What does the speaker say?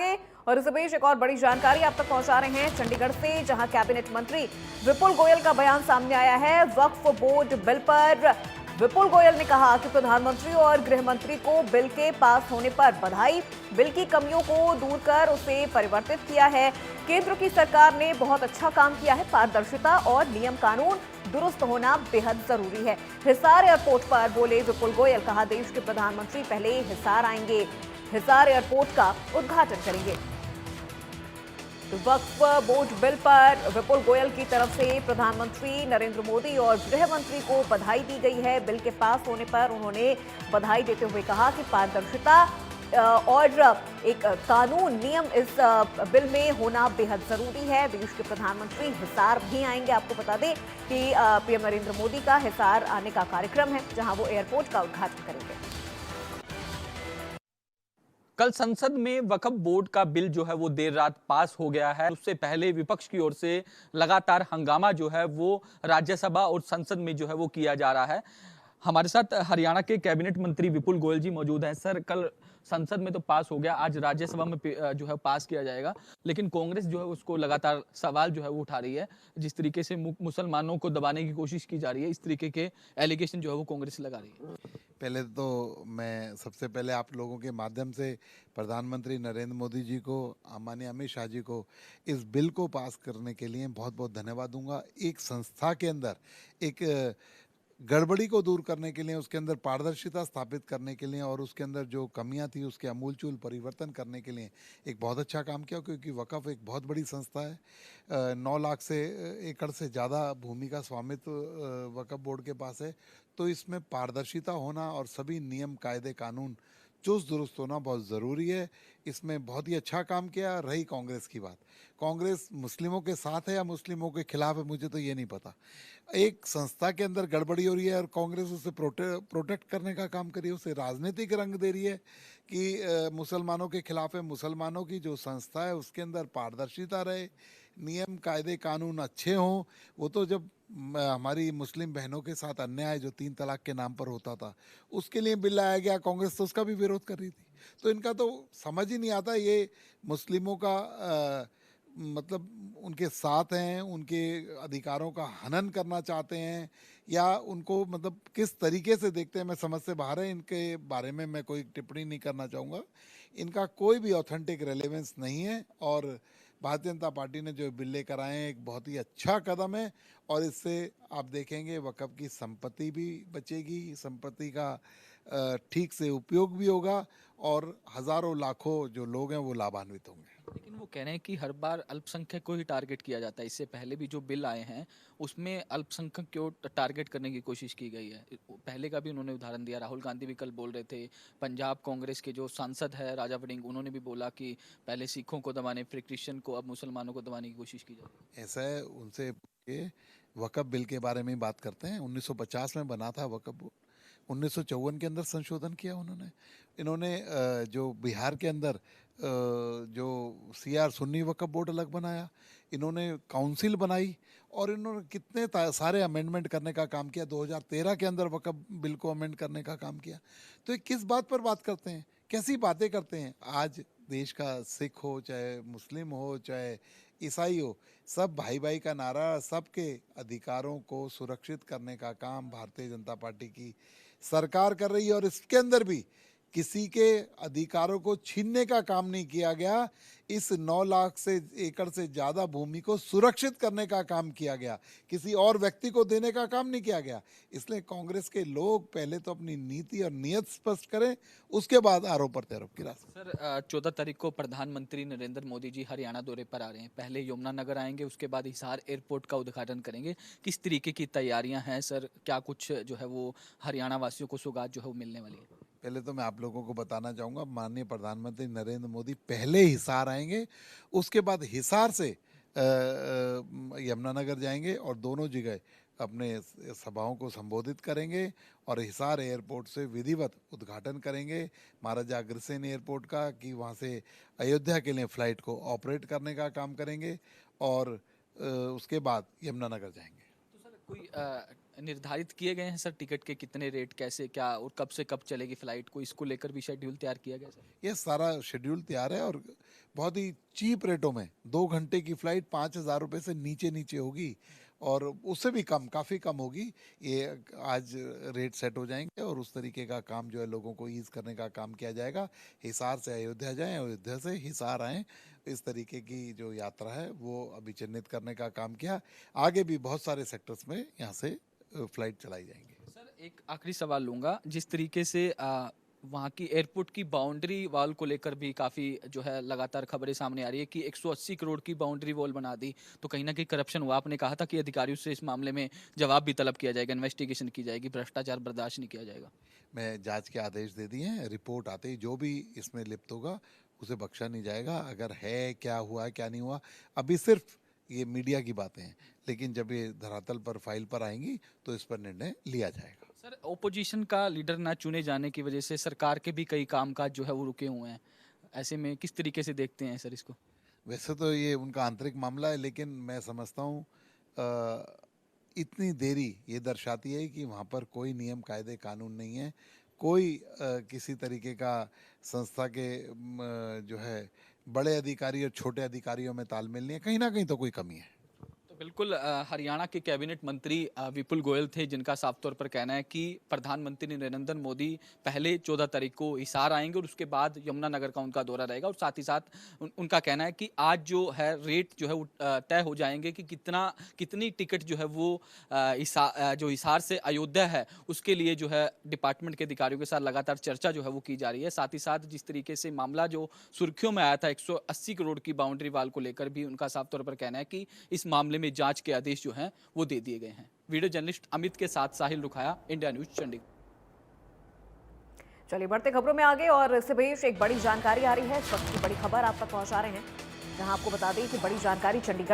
आगे। और इस बीच एक और बड़ी जानकारी आप तक पहुंचा रहे हैं चंडीगढ़ से, जहां कैबिनेट मंत्री विपुल गोयल का बयान सामने आया है वक्फ बोर्ड बिल पर। विपुल गोयल ने कहा कि प्रधानमंत्री और गृह मंत्री को बिल के पास होने पर बधाई। बिल की कमियों को दूर कर उसे परिवर्तित किया है। केंद्र की सरकार ने बहुत अच्छा काम किया है। पारदर्शिता और नियम कानून दुरुस्त होना बेहद जरूरी है। हिसार एयरपोर्ट पर बोले विपुल गोयल, कहा देश के प्रधानमंत्री पहले हिसार आएंगे, हिसार एयरपोर्ट का उद्घाटन करेंगे। वक्फ बोर्ड बिल पर विपुल गोयल की तरफ से प्रधानमंत्री नरेंद्र मोदी और गृह मंत्री को बधाई दी गई है। बिल के पास होने पर उन्होंने बधाई देते हुए कहा कि पारदर्शिता और एक कानून नियम इस बिल में होना बेहद जरूरी है। देश के प्रधानमंत्री हिसार भी आएंगे। आपको बता दें कि पीएम नरेंद्र मोदी का हिसार आने का कार्यक्रम है, जहां वो एयरपोर्ट का उद्घाटन करेंगे। कल संसद में वक्फ बोर्ड का बिल जो है वो देर रात पास हो गया है। उससे पहले विपक्ष की ओर से लगातार हंगामा जो है वो राज्यसभा और संसद में जो है वो किया जा रहा है। हमारे साथ हरियाणा के कैबिनेट मंत्री विपुल गोयल जी मौजूद हैं। सर, कल संसद में तो पास हो गया, आज राज्यसभा में जो है पास किया जाएगा, लेकिन कांग्रेस जो है उसको लगातार सवाल जो है वो उठा रही है। जिस तरीके से मुसलमानों को दबाने की कोशिश की जा रही है, इस तरीके के एलिगेशन जो है वो कांग्रेस लगा रही है। पहले तो मैं सबसे पहले आप लोगों के माध्यम से प्रधानमंत्री नरेंद्र मोदी जी को, माननीय अमित शाह जी को इस बिल को पास करने के लिए बहुत बहुत धन्यवाद दूंगा। एक संस्था के अंदर एक गड़बड़ी को दूर करने के लिए, उसके अंदर पारदर्शिता स्थापित करने के लिए और उसके अंदर जो कमियां थी उसके आमूलचूल परिवर्तन करने के लिए एक बहुत अच्छा काम किया, क्योंकि वक़फ़ एक बहुत बड़ी संस्था है। 9 लाख से एकड़ से ज़्यादा भूमि का स्वामित्व वक़फ़ बोर्ड के पास है। तो इसमें पारदर्शिता होना और सभी नियम कायदे कानून चुस्त दुरुस्त होना बहुत ज़रूरी है। इसमें बहुत ही अच्छा काम किया। रही कांग्रेस की बात, कांग्रेस मुस्लिमों के साथ है या मुस्लिमों के खिलाफ है, मुझे तो ये नहीं पता। एक संस्था के अंदर गड़बड़ी हो रही है और कांग्रेस उसे प्रोटेक्ट करने का काम कर रही है, उसे राजनीतिक रंग दे रही है कि मुसलमानों के खिलाफ है। मुसलमानों की जो संस्था है उसके अंदर पारदर्शिता रहे, नियम कायदे कानून अच्छे हों। वो तो जब हमारी मुस्लिम बहनों के साथ अन्याय जो 3 तलाक के नाम पर होता था, उसके लिए बिल लाया गया, कांग्रेस तो उसका भी विरोध कर रही थी। तो इनका तो समझ ही नहीं आता, ये मुस्लिमों का मतलब उनके साथ हैं, उनके अधिकारों का हनन करना चाहते हैं या उनको मतलब किस तरीके से देखते हैं, मैं समझ से बाहर है। इनके बारे में मैं कोई टिप्पणी नहीं करना चाहूँगा। इनका कोई भी ऑथेंटिक रेलेवेंस नहीं है और भारतीय जनता पार्टी ने जो बिल लेकर आए हैं एक बहुत ही अच्छा कदम है और इससे आप देखेंगे वक़फ़ की संपत्ति भी बचेगी, संपत्ति का ठीक से उपयोग भी होगा और हज़ारों लाखों जो लोग हैं वो लाभान्वित होंगे। लेकिन वो कह रहे हैं कि हर बार अल्पसंख्यक को ही टारगेट किया जाता है। इससे पहले भी जो बिल आए हैं उसमें अल्पसंख्यक को टारगेट करने की कोशिश की गई है। पहले का भी उन्होंने उदाहरण दिया। राहुल गांधी भी कल बोल रहे थे। पंजाब कांग्रेस के जो सांसद है राजा वड़िंग, उन्होंने भी बोला कि पहले सिखों को दबाने, फिर क्रिश्चियन को, अब मुसलमानों को दबाने की कोशिश की जाए। ऐसा है, उनसे वक़फ़ बिल के बारे में बात करते हैं। 1950 में बना था वक़फ़ बोर्ड, 1954 के अंदर संशोधन किया उन्होंने। इन्होंने जो बिहार के अंदर जो सीआर सुन्नी वक़फ़ बोर्ड अलग बनाया, इन्होंने काउंसिल बनाई और इन्होंने कितने सारे अमेंडमेंट करने का काम किया। 2013 के अंदर वक़फ़ बिल को अमेंड करने का काम किया। तो ये किस बात पर बात करते हैं, कैसी बातें करते हैं। आज देश का सिख हो, चाहे मुस्लिम हो, चाहे ईसाई हो, सब भाई भाई का नारा, सबके अधिकारों को सुरक्षित करने का काम भारतीय जनता पार्टी की सरकार कर रही है और इसके अंदर भी किसी के अधिकारों को छीनने का काम नहीं किया गया। इस 9 लाख से एकड़ से ज़्यादा भूमि को सुरक्षित करने का काम किया गया, किसी और व्यक्ति को देने का काम नहीं किया गया। इसलिए कांग्रेस के लोग पहले तो अपनी नीति और नियत स्पष्ट करें, उसके बाद आरोप प्रत्यारोप की रास्ता। सर, 14 तारीख को प्रधानमंत्री नरेंद्र मोदी जी हरियाणा दौरे पर आ रहे हैं। पहले यमुनानगर आएंगे, उसके बाद हिसार एयरपोर्ट का उद्घाटन करेंगे। किस तरीके की तैयारियां हैं सर? क्या कुछ जो है वो हरियाणा वासियों को सौगात जो है वो मिलने वाली है? पहले तो मैं आप लोगों को बताना चाहूँगा, माननीय प्रधानमंत्री नरेंद्र मोदी पहले हिसार आएंगे, उसके बाद हिसार से यमुनानगर जाएंगे और दोनों जगह अपने सभाओं को संबोधित करेंगे और हिसार एयरपोर्ट से विधिवत उद्घाटन करेंगे महाराजा अग्रसेन एयरपोर्ट का, कि वहाँ से अयोध्या के लिए फ़्लाइट को ऑपरेट करने का काम करेंगे और उसके बाद यमुनानगर जाएंगे। तो सर, कोई निर्धारित किए गए हैं सर टिकट के कितने रेट कैसे क्या और कब से कब चलेगी फ्लाइट को, इसको लेकर भी शेड्यूल तैयार किया गया सर? ये सारा शेड्यूल तैयार है और बहुत ही चीप रेटों में 2 घंटे की फ्लाइट 5,000 रुपये से नीचे नीचे होगी और उससे भी कम, काफ़ी कम होगी। ये आज रेट सेट हो जाएंगे और उस तरीके का काम जो है लोगों को ईज़ करने का काम किया जाएगा। हिसार से अयोध्या जाएं, अयोध्या से हिसार आएँ, इस तरीके की जो यात्रा है वो अभी चिन्हित करने का काम किया। आगे भी बहुत सारे सेक्टर्स में यहाँ से फ्लाइट चलाई जाएंगी। सर एक आखिरी सवाल लूंगा, जिस तरीके से वहाँ की एयरपोर्ट की बाउंड्री वॉल को लेकर भी काफ़ी जो है लगातार खबरें सामने आ रही है कि 180 करोड़ की बाउंड्री वॉल बना दी, तो कहीं ना कहीं करप्शन हुआ। आपने कहा था कि अधिकारियों से इस मामले में जवाब भी तलब किया जाएगा, इन्वेस्टिगेशन की जाएगी, भ्रष्टाचार बर्दाश्त नहीं किया जाएगा। मैं जांच के आदेश दे दिए हैं, रिपोर्ट आते ही जो भी इसमें लिप्त होगा उसे बख्शा नहीं जाएगा। अगर है, क्या हुआ क्या नहीं हुआ, अभी सिर्फ ये मीडिया की बातें हैं, लेकिन जब ये धरातल पर फाइल पर आएंगी तो इस पर निर्णय लिया जाएगा। सर ओपोजिशन का लीडर ना चुने जाने की वजह से सरकार के भी कई कामकाज जो है वो रुके हुए हैं, ऐसे में किस तरीके से देखते हैं सर इसको? वैसे तो ये उनका आंतरिक मामला है, लेकिन मैं समझता हूँ इतनी देरी ये दर्शाती है कि वहाँ पर कोई नियम कायदे कानून नहीं है, कोई किसी तरीके का संस्था के जो है बड़े अधिकारी और छोटे अधिकारियों में तालमेल नहीं है, कहीं ना कहीं तो कोई कमी है। तो बिल्कुल हरियाणा के कैबिनेट मंत्री विपुल गोयल थे, जिनका साफ तौर पर कहना है कि प्रधानमंत्री नरेंद्र मोदी पहले 14 तारीख को हिसार आएंगे और उसके बाद यमुनानगर का उनका दौरा रहेगा। और साथ ही साथ उनका कहना है कि आज जो है रेट जो है वो तय हो जाएंगे कि कितनी टिकट जो है वो जो हिसार से अयोध्या है उसके लिए जो है डिपार्टमेंट के अधिकारियों के साथ लगातार चर्चा जो है वो की जा रही है। साथ ही साथ जिस तरीके से मामला जो सुर्खियों में आया था 180 करोड़ की बाउंड्री वाल को लेकर भी उनका साफ तौर पर कहना है कि इस मामले में जांच के आदेश जो हैं वो दे दिए गए हैं। वीडियो जर्नलिस्ट अमित के साथ साहिल रुखाया, इंडिया न्यूज चंडीगढ़। चलिए बढ़ते खबरों में आगे और इससे पेश एक बड़ी जानकारी आ रही है। इस वक्त की बड़ी खबर आप तक पहुंचा रहे हैं, जहां आपको बता दें कि बड़ी जानकारी चंडीगढ़